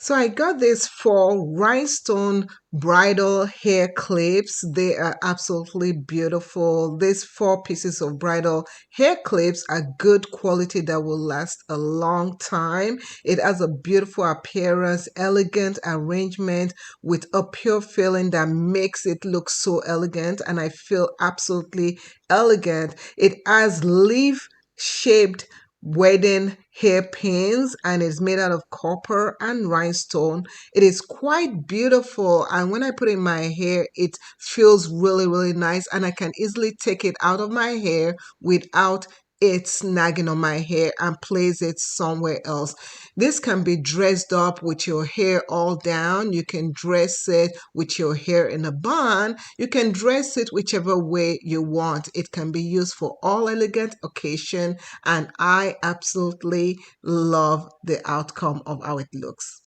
So I got these four rhinestone bridal hair clips. They are absolutely beautiful. These four pieces of bridal hair clips are good quality that will last a long time. It has a beautiful appearance, elegant arrangement with a pure feeling that makes it look so elegant, and I feel absolutely elegant. It has leaf shaped wedding hairpins and it's made out of copper and rhinestone. It is quite beautiful, and when I put it in my hair it feels really nice, and I can easily take it out of my hair without it snagging on my hair and place it somewhere else. This can be dressed up with your hair all down. You can dress it with your hair in a bun. You can dress it whichever way you want. It can be used for all elegant occasion, and I absolutely love the outcome of how it looks.